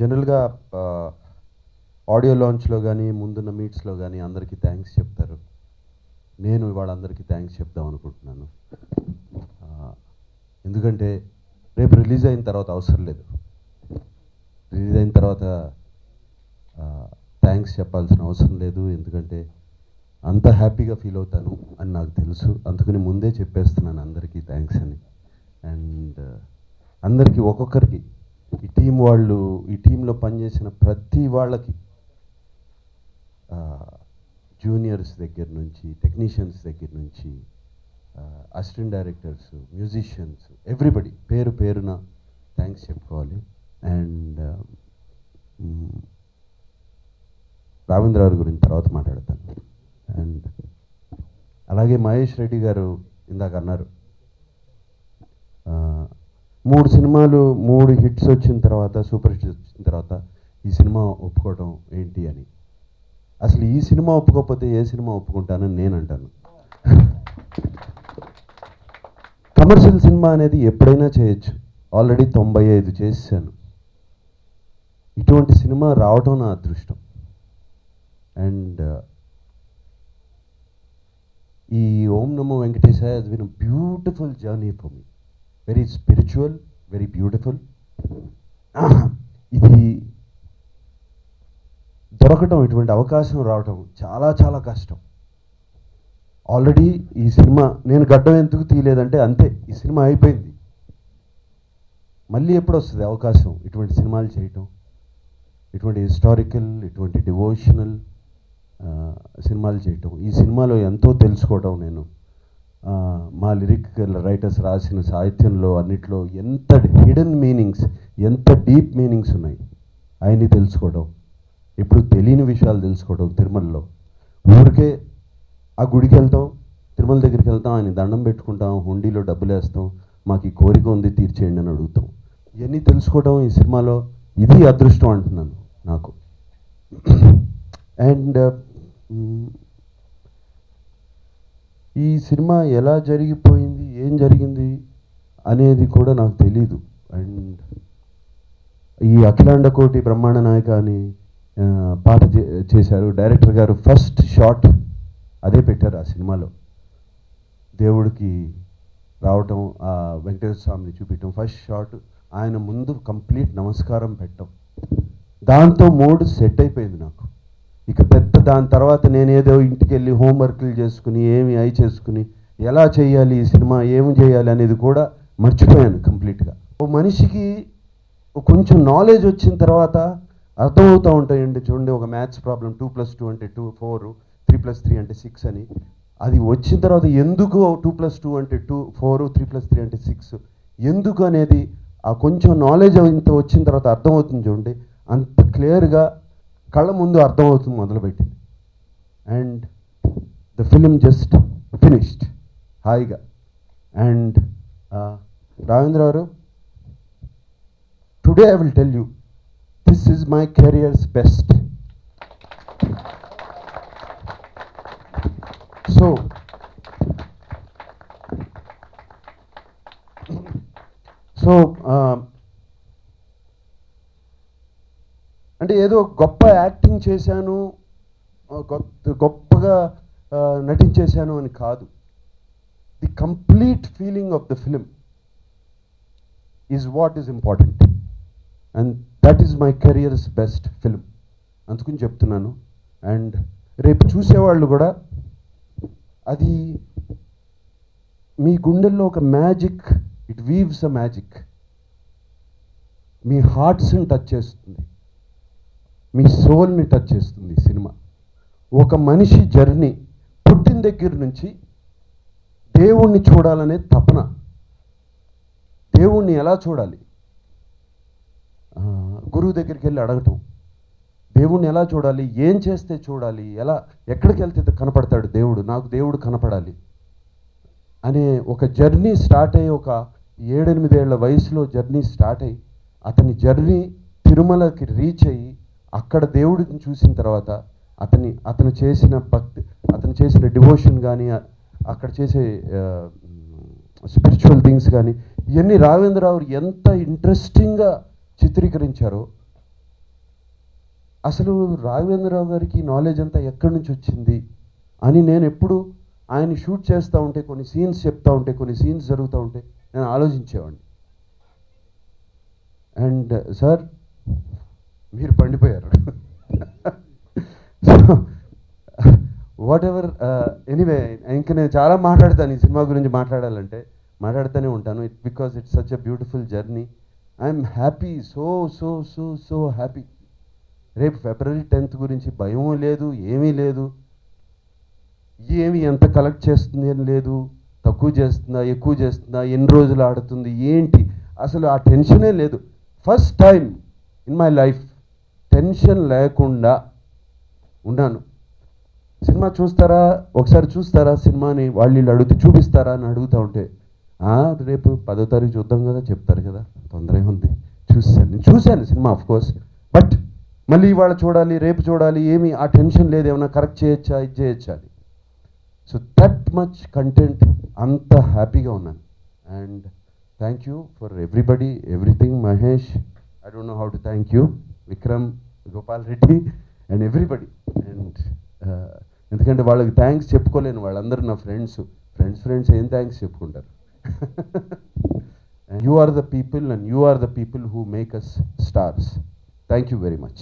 జనరల్గా ఆడియో లాంచ్లో కానీ ముందున్న మీట్స్లో కానీ అందరికీ థ్యాంక్స్ చెప్తారు. నేను వాళ్ళందరికీ థ్యాంక్స్ చెప్దాం అనుకుంటున్నాను. ఎందుకంటే రేపు రిలీజ్ అయిన తర్వాత అవసరం లేదు. రిలీజ్ అయిన తర్వాత థ్యాంక్స్ చెప్పాల్సిన అవసరం లేదు. ఎందుకంటే అంత హ్యాపీగా ఫీల్ అవుతాను అని నాకు తెలుసు. అందుకని ముందే చెప్పేస్తున్నాను అందరికీ థ్యాంక్స్ అని. అండ్ అందరికీ ఒక్కొక్కరికి ఈ టీం వాళ్ళు, ఈ టీంలో పనిచేసిన ప్రతి వాళ్ళకి, జూనియర్స్ దగ్గర నుంచి, టెక్నీషియన్స్ దగ్గర నుంచి, అసిస్టెంట్ డైరెక్టర్స్, మ్యూజిషియన్స్, ఎవ్రీబడి పేరు పేరున థ్యాంక్స్ చెప్పుకోవాలి. అండ్ రావేంద్రరావు గురించి తర్వాత మాట్లాడతాను. అండ్ అలాగే మహేష్ రెడ్డి గారు ఇందాక అన్నారు, 3 సినిమాలు 3 హిట్స్ వచ్చిన తర్వాత, సూపర్ హిట్స్ వచ్చిన తర్వాత ఈ సినిమా ఒప్పుకోవడం ఏంటి అని. అసలు ఈ సినిమా ఒప్పుకోకపోతే ఏ సినిమా ఒప్పుకుంటానని నేను అంటాను. కమర్షియల్ సినిమా అనేది ఎప్పుడైనా చేయొచ్చు. ఆల్రెడీ 95 చేశాను. ఇటువంటి సినిమా రావటం నా అదృష్టం. అండ్ ఈ ఓం నమో వెంకటేశాయ has been a beautiful journey for me. Very spiritual, very beautiful. ఇది దొరకటం, ఇటువంటి అవకాశం రావటం చాలా చాలా కష్టం. ఆల్రెడీ ఈ సినిమా నేను గడ్డం ఎందుకు తీయలేదంటే అంతే, ఈ సినిమా అయిపోయింది. మళ్ళీ ఎప్పుడు వస్తుంది అవకాశం ఇటువంటి సినిమాలు చేయటం, ఇటువంటి హిస్టారికల్, ఇటువంటి డివోషనల్ సినిమాలు చేయటం. ఈ సినిమాలో ఎంతో తెలుసుకోవటం. నేను మా లిరికల్ రైటర్స్ రాసిన సాహిత్యంలో అన్నిట్లో ఎంత హిడెన్ మీనింగ్స్, ఎంత డీప్ మీనింగ్స్ ఉన్నాయి ఆయన్ని తెలుసుకోవడం, ఇప్పుడు తెలియని విషయాలు తెలుసుకోవడం. తిరుమలలో ఊరికే ఆ గుడికి వెళ్తాం, తిరుమల దగ్గరికి వెళ్తాం, ఆయన దండం పెట్టుకుంటాం, హుండీలో డబ్బులు వేస్తాం, మాకు ఈ కోరిక ఉంది తీర్చేయండి అని అడుగుతాం. ఇవన్నీ తెలుసుకోవడం ఈ సినిమాలో, ఇది అదృష్టం అంటున్నాను నాకు. అండ్ ఈ సినిమా ఎలా జరిగిపోయింది, ఏం జరిగింది అనేది కూడా నాకు తెలీదు. అండ్ ఈ అఖిలాండ కోటి బ్రహ్మాండ నాయక అని పాట చేశారు డైరెక్టర్ గారు. ఫస్ట్ షాట్ అదే పెట్టారు ఆ సినిమాలో. దేవుడికి రావటం, ఆ వెంకటేశ్వర స్వామిని చూపించడం, ఫస్ట్ షాట్ ఆయన ముందు కంప్లీట్ నమస్కారం పెట్టడం, దాంతో మూడ్ సెట్ అయిపోయింది నాకు. ఇక పెద్ద దాని తర్వాత నేనేదో ఇంటికి వెళ్ళి హోంవర్క్లు చేసుకుని ఏమి అయి చేసుకుని ఎలా చేయాలి ఈ సినిమా, ఏమి చేయాలి అనేది కూడా మర్చిపోయాను కంప్లీట్గా. ఓ మనిషికి కొంచెం నాలెడ్జ్ వచ్చిన తర్వాత అర్థమవుతూ ఉంటాయండి. చూడండి, ఒక మ్యాథ్స్ ప్రాబ్లం 2+2 అంటే 2, 4, 3+3 అంటే 6 అని. అది వచ్చిన తర్వాత ఎందుకు 2+2 అంటే 2, 4, 3+3 అంటే 6 ఎందుకు అనేది ఆ కొంచెం నాలెడ్జ్ ఇంత వచ్చిన తర్వాత అర్థమవుతుంది. చూడండి, అంత క్లియర్గా కళ్ళ ముందు అర్థమవుతుంది మొదలుపెట్టింది. And the film just finished హాయిగా. And Raghavendrarao, today I will tell you, this is my career's best. So అంటే ఏదో గొప్ప యాక్టింగ్ చేశాను, గొప్పగా నటించేశాను అని కాదు. The complete feeling of the film is what is important. And that is my career's best film, అందుకని చెప్తున్నాను. అండ్ రేపు చూసేవాళ్ళు కూడా అది మీ గుండెల్లో ఒక magic, it weaves a magic, మీ హార్ట్స్ని టచ్ చేస్తుంది, మీ సోల్ని టచ్ చేస్తుంది సినిమా. ఒక మనిషి జర్నీ పుట్టిన దగ్గర నుంచి దేవుణ్ణి చూడాలనే తపన. దేవుణ్ణి ఎలా చూడాలి, గురువు దగ్గరికి వెళ్ళి అడగటం, దేవుణ్ణి ఎలా చూడాలి, ఏం చేస్తే చూడాలి, ఎలా ఎక్కడికి వెళ్తే కనపడతాడు దేవుడు, నాకు దేవుడు కనపడాలి అనే ఒక జర్నీ స్టార్ట్ అయ్యి, ఒక 7-8 ఏళ్ల వయసులో జర్నీ స్టార్ట్ అయ్యి, అతని జర్నీ తిరుమలకి రీచ్ అయ్యి అక్కడ దేవుడిని చూసిన తర్వాత అతను చేసిన భక్తి, అతను చేసిన డివోషన్ కానీ, అక్కడ చేసే స్పిరిచువల్ థింగ్స్ కానీ, ఇవన్నీ రావేంద్రరావు ఎంత ఇంట్రెస్టింగ్గా చిత్రీకరించారో అసలు రాఘవేంద్రరావు గారికి నాలెడ్జ్ అంతా ఎక్కడి నుంచి వచ్చింది అని నేను ఎప్పుడు ఆయన షూట్ చేస్తూ ఉంటే, కొన్ని సీన్స్ చెప్తూ ఉంటే, కొన్ని సీన్స్ జరుగుతూ ఉంటే నేను ఆలోచించేవాడిని. అండ్ సార్ మీరు పండిపోయారు. సో వాట్ ఎవర్, ఎనీవే, ఇంకా నేను చాలా మాట్లాడతాను ఈ సినిమా గురించి మాట్లాడుతూనే ఉంటాను. Because it's such a beautiful journey. I'm happy, so so so so happy. రేపు February 10th గురించి భయం లేదు, ఏమీ లేదు. ఎంత కలెక్ట్ చేస్తుంది అని లేదు, తక్కువ చేస్తుందా, ఎక్కువ చేస్తుందా, ఎన్ని రోజులు ఆడుతుంది ఏంటి, అసలు ఆ టెన్షనే లేదు. First time in my life tension లేకుండా ఉన్నాను. సినిమా చూస్తారా, ఒకసారి చూస్తారా సినిమాని, వీళ్ళు అడుగుతూ చూపిస్తారా అని అడుగుతూ ఉంటే, రేపు 10వ తారీఖు చూద్దాం కదా చెప్తారు కదా, తొందరగా ఉంది. చూశాను సినిమా ఆఫ్ కోర్స్. బట్ మళ్ళీ ఇవాళ చూడాలి, రేపు చూడాలి, ఏమి ఆ టెన్షన్ లేదు, ఏమైనా కరెక్ట్ చేయొచ్చా, ఇది చేయొచ్చా అని. సో దట్ మచ్ కంటెంట్, అంత హ్యాపీగా ఉన్నాను. And thank you for everybody, everything. Mahesh, I don't know how to thank you. Vikram, Gopal Reddy and everybody. And ఎందుకంటే వాళ్ళకి థ్యాంక్స్ చెప్పుకోలేను, వాళ్ళందరూ నా ఫ్రెండ్స్ ఏం థ్యాంక్స్ చెప్పుకుంటారు. You are the people and you are the people who make us stars. Thank you very much.